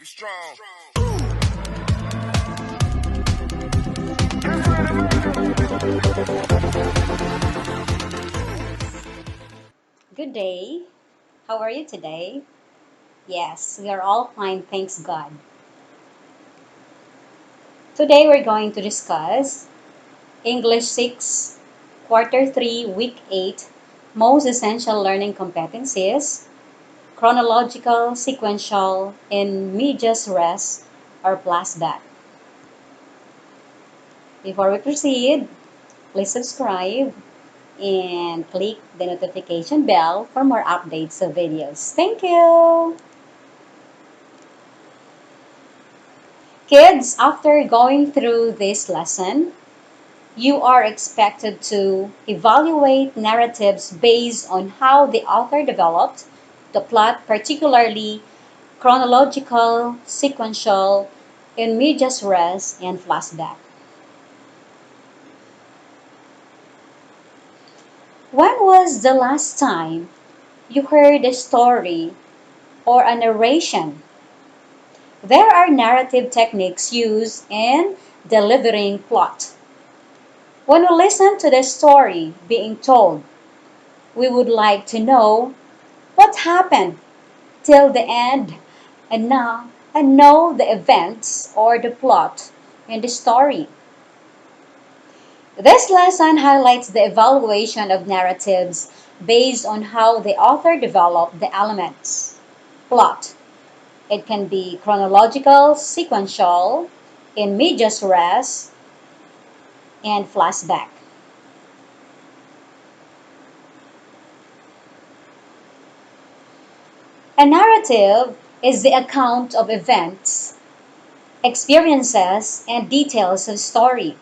Be strong. Good day. How are you today? Yes, we are all fine, thanks God. Today we're going to discuss English 6, Quarter 3, Week 8, Most Essential Learning Competencies, Chronological, Sequential, in Medias Res or Flashback. Before we proceed, please subscribe and click the notification bell for more updates of videos. Thank you! Kids, after going through this lesson, you are expected to evaluate narratives based on how the author developed the plot, particularly chronological, sequential, in medias res, and flashback. When was the last time you heard a story or a narration? There are narrative techniques used in delivering plot. When we listen to the story being told, we would like to know what happened till the end and know the events or the plot in the story. This lesson highlights the evaluation of narratives based on how the author developed the elements. Plot. It can be chronological, sequential, in medias res, and flashback. A narrative is the account of events, experiences, and details of story.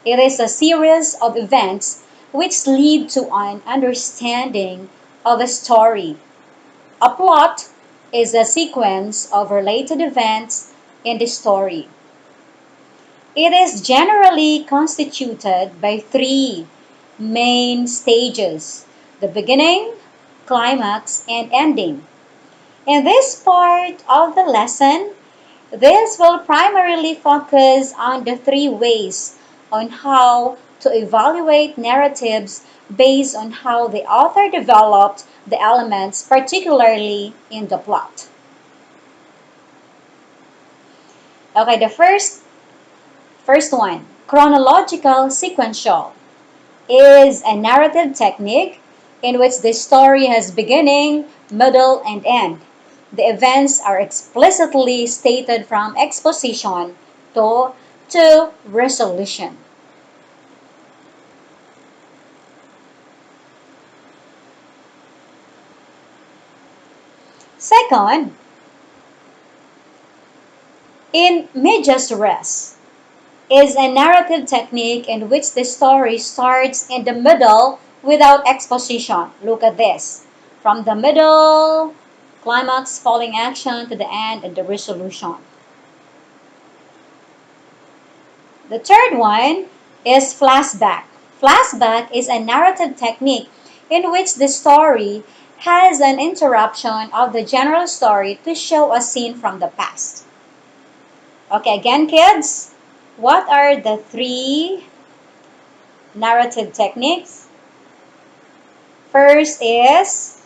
It is a series of events which lead to an understanding of a story. A plot is a sequence of related events in the story. It is generally constituted by three main stages: the beginning, climax, and ending. In this part of the lesson, this will primarily focus on the three ways on how to evaluate narratives based on how the author developed the elements, particularly in the plot. Okay, the first one, chronological sequential, is a narrative technique in which the story has beginning, middle, and end. The events are explicitly stated from exposition to resolution. Second, in medias res, is a narrative technique in which the story starts in the middle without exposition. Look at this. From the middle, climax, falling action, to the end, and the resolution. The third one is flashback. Flashback is a narrative technique in which the story has an interruption of the general story to show a scene from the past. Okay, again, kids, what are the three narrative techniques? First is,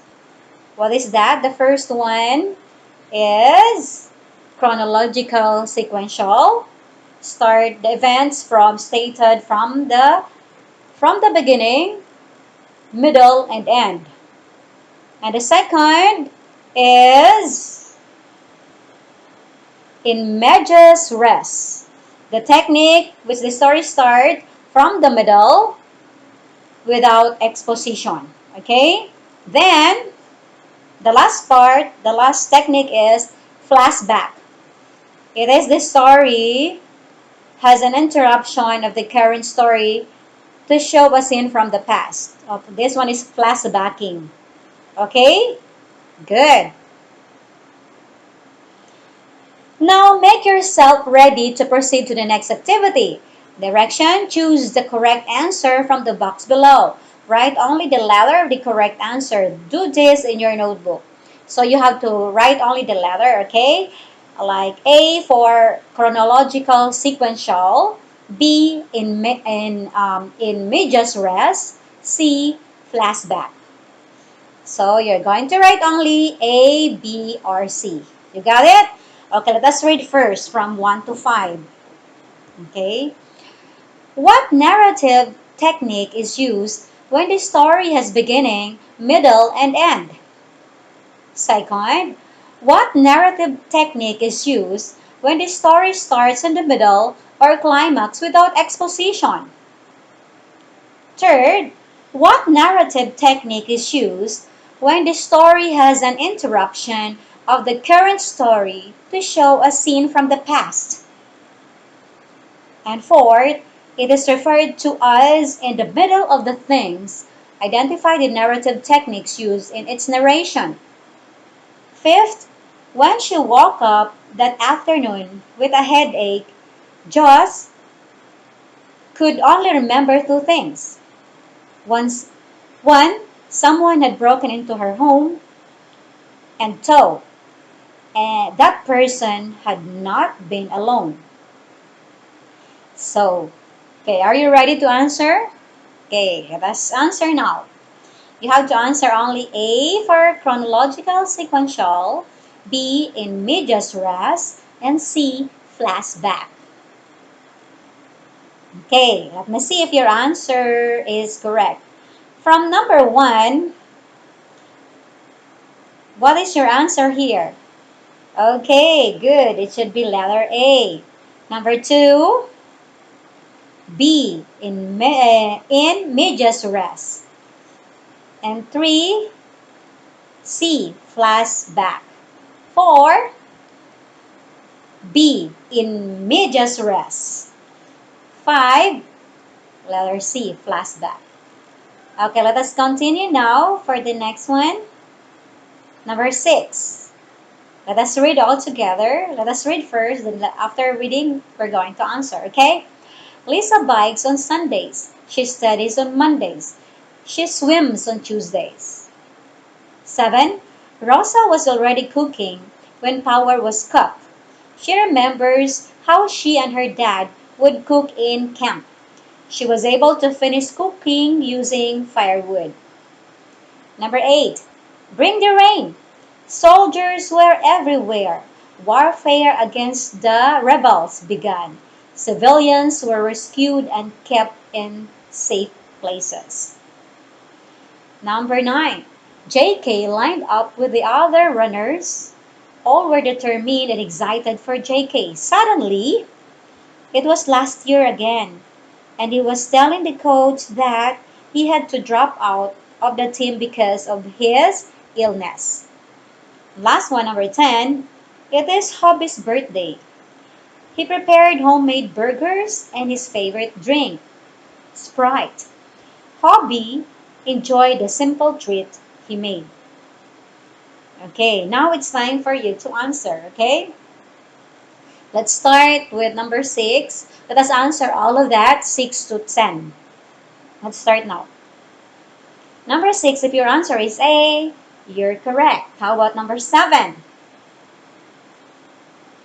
what is that? The first one is chronological sequential. Start the events from stated from the beginning, middle, and end. And the second is in medias res, the technique which the story start from the middle without exposition. Okay? Then the last technique is flashback. It is the story has an interruption of the current story to show a scene from the past. This one is flashbacking. Okay? Good. Now make yourself ready to proceed to the next activity. Direction: choose the correct answer from the box below. Write only the letter of the correct answer. Do this in your notebook. So you have to write only the letter, okay? Like A for chronological sequential, B in medias res, C flashback. So you're going to write only A, B, or C. You got it? Okay, let us read first from 1 to 5. Okay. What narrative technique is used when the story has beginning, middle, and end? Second, what narrative technique is used when the story starts in the middle or climax without exposition? Third, what narrative technique is used when the story has an interruption of the current story to show a scene from the past? And fourth, it is referred to as in the middle of the things. Identify the narrative techniques used in its narration. Fifth, when she woke up that afternoon with a headache, Joss could only remember two things. Once, one, someone had broken into her home, and two, and that person had not been alone. So, okay, are you ready to answer? Okay, let us answer now. You have to answer only A for chronological sequential, B in medias res, and C flashback. Okay, let me see if your answer is correct. From number 1, what is your answer here? Okay, good. It should be letter A. Number 2, B in medias res. And 3, C flashback. 4, B in medias res. 5, letter C flashback. Okay, let us continue now for the next one. Number 6. Let us read all together. Let us read first, then after reading, we're going to answer, okay? Lisa bikes on Sundays. She studies on Mondays. She swims on Tuesdays. 7. Rosa was already cooking when power was cut. She remembers how she and her dad would cook in camp. She was able to finish cooking using firewood. Number 8. Bring the rain. Soldiers were everywhere. Warfare against the rebels began. Civilians were rescued and kept in safe places. Number 9. JK lined up with the other runners. All were determined and excited for JK. Suddenly, it was last year again, and he was telling the coach that he had to drop out of the team because of his illness. Last one, number 10. It is Hobby's birthday. He prepared homemade burgers and his favorite drink, Sprite. Hobby enjoyed the simple treat he made. Okay, now it's time for you to answer, okay? Let's start with number 6. Let us answer all of that, 6 to 10. Let's start now. Number 6, if your answer is A, you're correct. How about number 7?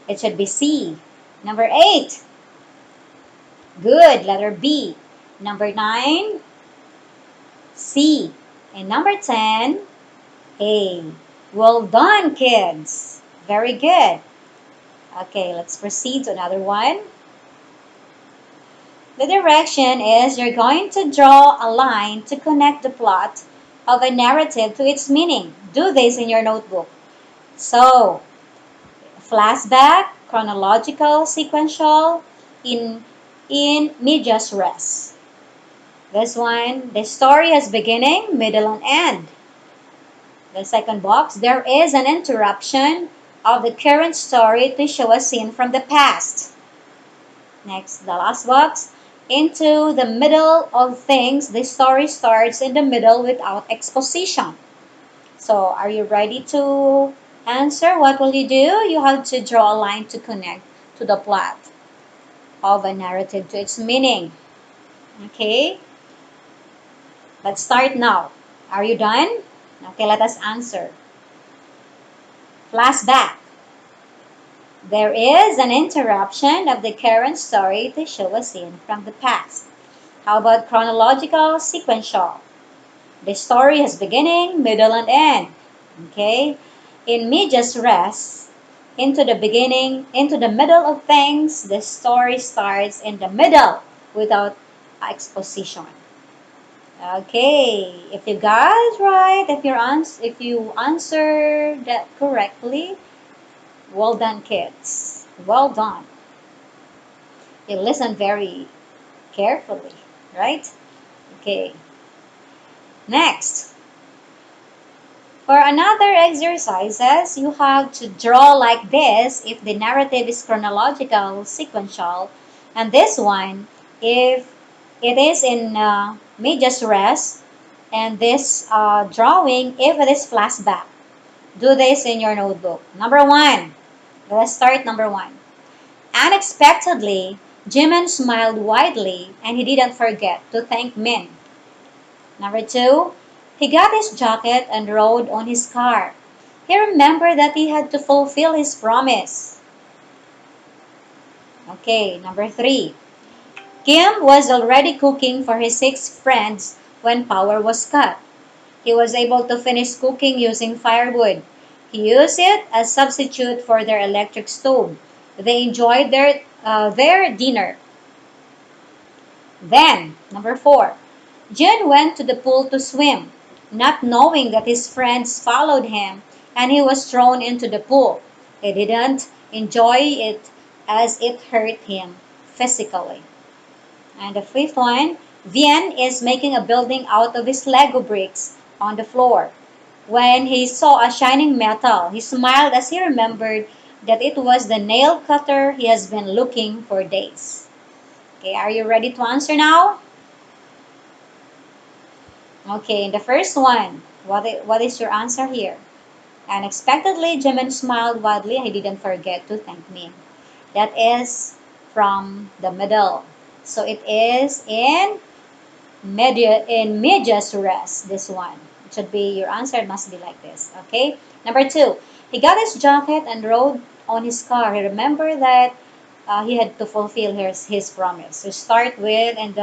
It should be C. Number 8. Good, letter B. Number 9, C. And number 10, A. Well done, kids. Very good. Okay, let's proceed to another one. The direction is you're going to draw a line to connect the plot of a narrative to its meaning. Do this in your notebook. So, flashback, chronological, sequential, in medias res. This one, the story has beginning, middle, and end. The second box, there is an interruption of the current story to show a scene from the past. Next, the last box, into the middle of things, the story starts in the middle without exposition. So, are you ready to answer? What will you do? You have to draw a line to connect to the plot of a narrative to its meaning. Okay? Let's start now. Are you done? Okay, let us answer. Flashback. There is an interruption of the current story to show a scene from the past. How about chronological sequential? The story has beginning, middle, and end. Okay? In medias res, into the beginning, into the middle of things, the story starts in the middle without exposition. Okay, if you guys right, if you answered that correctly, well done, kids. Well done. You listen very carefully, right? Okay. Next, for another exercises, you have to draw like this if the narrative is chronological, sequential, and this one, if it is in medias res, and this drawing, if it is flashback. Do this in your notebook. Number one, let's start number one. Unexpectedly, Jimin smiled widely and he didn't forget to thank Min. Number two, he got his jacket and rode on his car. He remembered that he had to fulfill his promise. Okay, number three, Kim was already cooking for his 6 friends when power was cut. He was able to finish cooking using firewood. He used it as substitute for their electric stove. They enjoyed their dinner. Then, number four, Jun went to the pool to swim, not knowing that his friends followed him and he was thrown into the pool. He didn't enjoy it as it hurt him physically. And the fifth one, Vien is making a building out of his Lego bricks on the floor. When he saw a shining metal, he smiled as he remembered that it was the nail cutter he has been looking for days. Okay, are you ready to answer now? Okay, the first one, what is your answer here? Unexpectedly, Jimin smiled widely and he didn't forget to thank me. That is from the middle. So it is in medias res, this one. It should be, your answer must be like this, okay? Number two, he got his jacket and rode on his car. He remembered that he had to fulfill his promise. So start with, and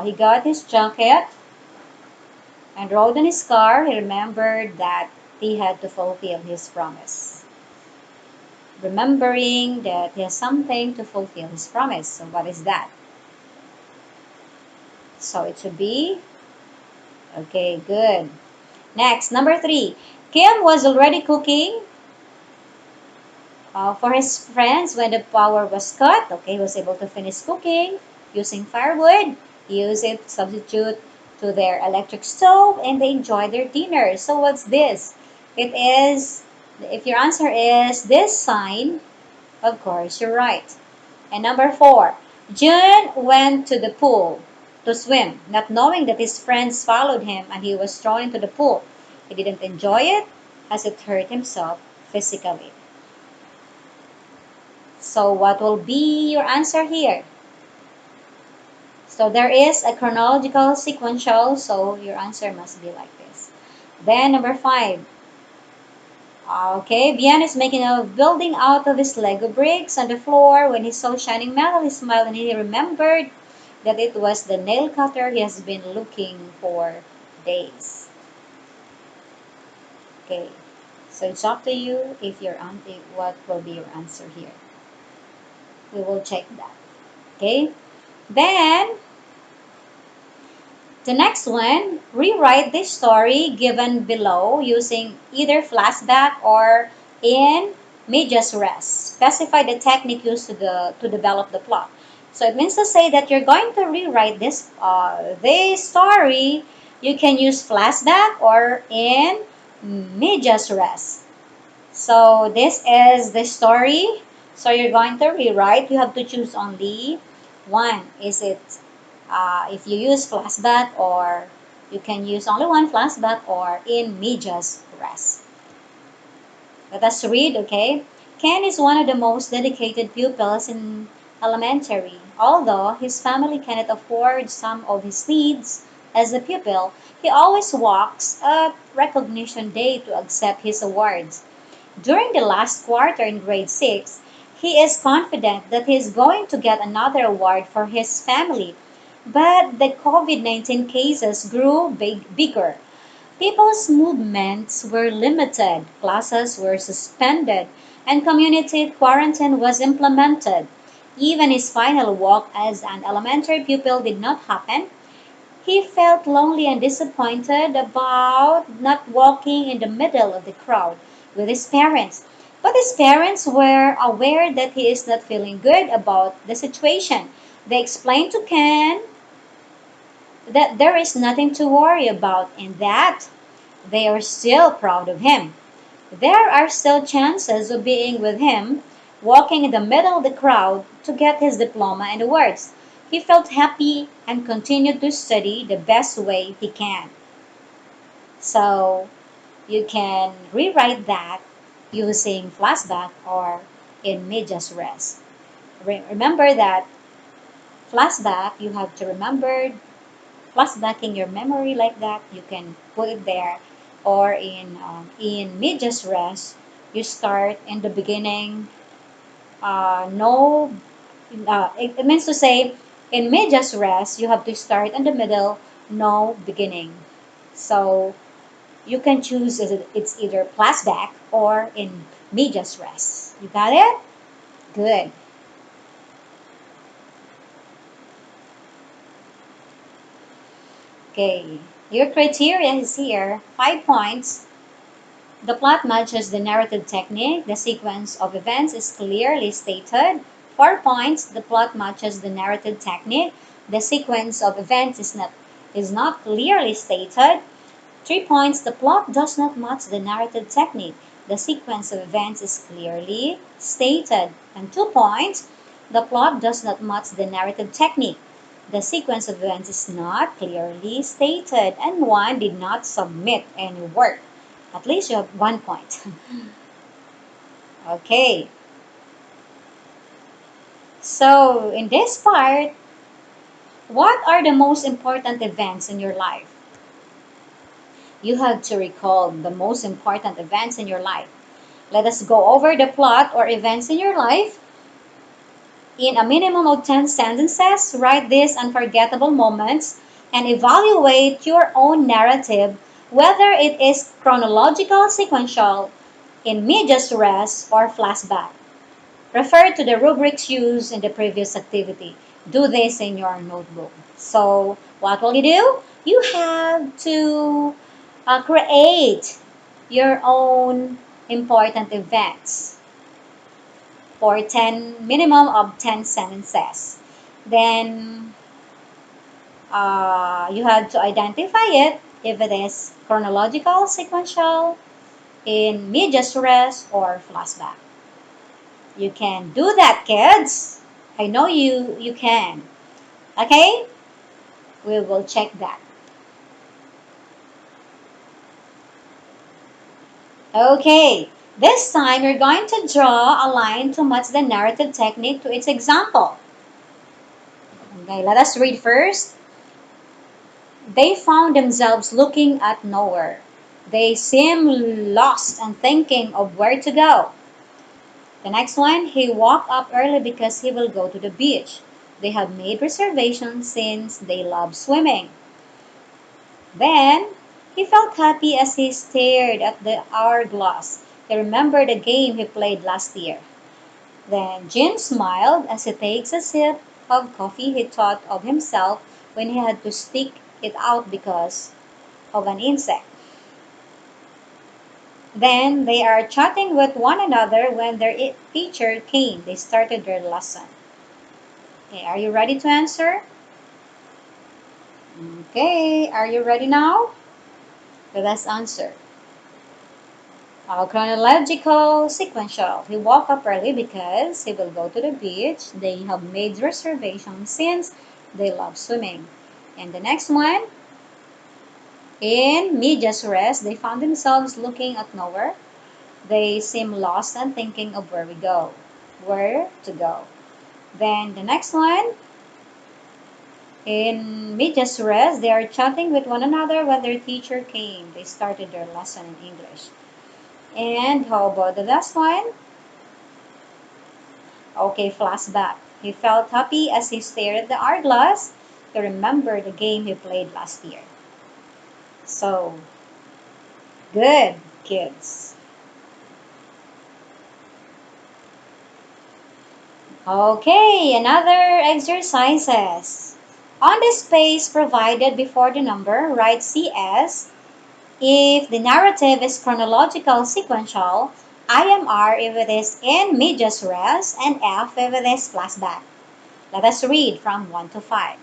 he got his jacket and rode on his car. He remembered that he had to fulfill his promise. Remembering that he has something to fulfill his promise. So what is that? So it should be, okay, good. Next, number three. Kim was already cooking for his friends when the power was cut. Okay, he was able to finish cooking using firewood. He used it to substitute to their electric stove and they enjoyed their dinner. So what's this? It is, if your answer is this sign, of course, you're right. And number four, Jun went to the pool to swim, not knowing that his friends followed him and he was thrown into the pool. He didn't enjoy it as it hurt himself physically. So what will be your answer here? So there is a chronological sequential, so your answer must be like this. Then number five. Okay, Bian is making a building out of his Lego bricks on the floor. When he saw shining metal, he smiled and he remembered that it was the nail cutter he has been looking for days. Okay, so it's up to you if what will be your answer here. We will check that. Okay, then the next one, rewrite this story given below using either flashback or in medias res. Specify the technique used to develop the plot. So it means to say that you're going to rewrite this story. You can use flashback or in medias res. So this is the story. So you're going to rewrite. You have to choose only one. Is it if you use flashback, or you can use only one flashback or in medias res. Let us read, okay? Ken is one of the most dedicated pupils in elementary. Although his family cannot afford some of his needs as a pupil, he always walks at recognition day to accept his awards. During the last quarter in grade 6, he is confident that he is going to get another award for his family. But the COVID 19 cases grew bigger. People's movements were limited, classes were suspended, and community quarantine was implemented. Even his final walk as an elementary pupil did not happen. He felt lonely and disappointed about not walking in the middle of the crowd with his parents. But his parents were aware that he is not feeling good about the situation. They explained to Ken that there is nothing to worry about and that they are still proud of him. There are still chances of being with him, walking in the middle of the crowd to get his diploma and awards. He felt happy and continued to study the best way he can. So you can rewrite that using flashback or in medias res. Remember that flashback, you have to remember flashbacking your memory like that. You can put it there, or in medias res, you start in the beginning. No, it means to say in medias res, you have to start in the middle, no beginning. So you can choose it's either flashback or in medias res. You got it? Good. Okay. Your criteria is here. 5 points. The plot matches the narrative technique. The sequence of events is clearly stated. 4 points. The plot matches the narrative technique. The sequence of events is not clearly stated. 3 points. The plot does not match the narrative technique. The sequence of events is clearly stated. And 2 points. The plot does not match the narrative technique. The sequence of events is not clearly stated. And one did not submit any work. At least you have 1 point. Okay. So, in this part, what are the most important events in your life? You have to recall the most important events in your life. Let us go over the plot or events in your life. In a minimum of 10 sentences, write these unforgettable moments and evaluate your own narrative, whether it is chronological sequential, in medias res, or flashback. Refer to the rubrics used in the previous activity. Do this in your notebook. So, what will you do? You have to create your own important events for 10 minimum of 10 sentences. Then you have to identify it if it is chronological, sequential, in medias res, or flashback. You can do that, kids. I know you can. Okay? We will check that. Okay. This time, you're going to draw a line to match the narrative technique to its example. Okay, let us read first. They found themselves looking at nowhere. They seemed lost and thinking of where to go. The next one, he woke up early because he will go to the beach. They have made reservations since they love swimming. Then, he felt happy as he stared at the hourglass. He remembered a game he played last year. Then, Jim smiled as he takes a sip of coffee. He thought of himself when he had to stick it out because of an insect. Then they are chatting with one another when their teacher came. They started their lesson. Okay, are you ready to answer? Okay, are you ready now? Let us answer. Chronological sequential. He woke up early because he will go to the beach. They have made reservations since they love swimming. And the next one, in medias res, they found themselves looking at nowhere. They seem lost and thinking of where to go. Then the next one, in medias res, they are chatting with one another when their teacher came. They started their lesson in English. And how about the last one? Okay, flashback. He felt happy as he stared at the hourglass. He remembered the game he played last year. So, good, kids. Okay, another exercises. On the space provided before the number, write CS if the narrative is chronological sequential, IMR if it is in medias res, and F if it is flashback. Let us read from 1 to 5.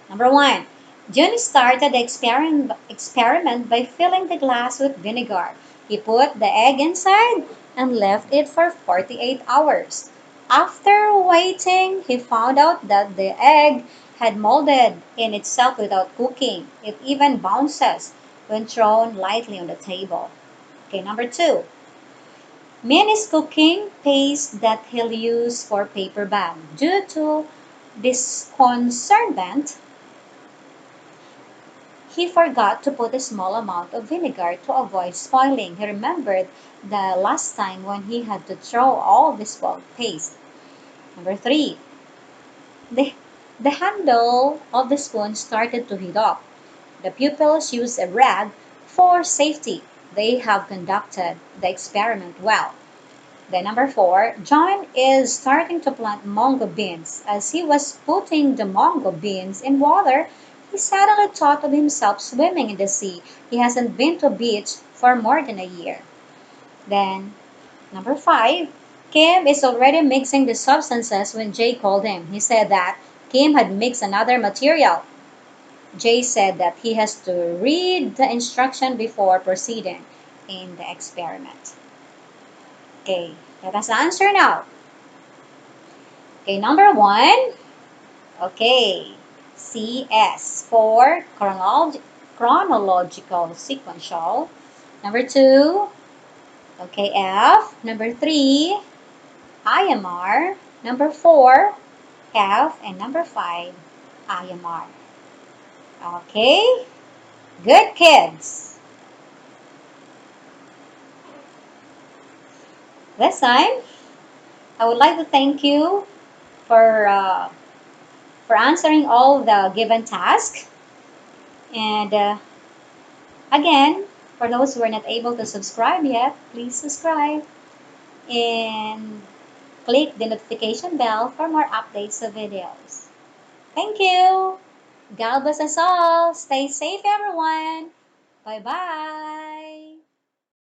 Number 1. June started the experiment by filling the glass with vinegar. He put the egg inside and left it for 48 hours. After waiting, he found out that the egg had molded in itself without cooking. It even bounces when thrown lightly on the table. Okay, number 2. Min is cooking paste that he'll use for paper bag. Due to disconcernment, he forgot to put a small amount of vinegar to avoid spoiling. He remembered the last time when he had to throw all this bulk paste. Number 3. The, the handle of the spoon started to heat up. The pupils used a rag for safety. They have conducted the experiment well. Then number 4, John is starting to plant mango beans. As he was putting the mango beans in water, he suddenly thought of himself swimming in the sea. He hasn't been to a beach for more than a year. Then number 5, Kim is already mixing the substances when Jay called him. He said that Kim had mixed another material. Jay said that he has to read the instruction before proceeding in the experiment. Okay, let us answer now. Okay, number 1. Okay, CS for chronological sequential. Number 2. Okay, F. Number 3. IMR. Number 4. F. And number 5. IMR. Okay, good kids. This time, I would like to thank you for uh, for answering all the given tasks. And again, for those who are not able to subscribe yet, please subscribe and click the notification bell for more updates of videos. Thank you. God bless us all. Stay safe, everyone. Bye bye.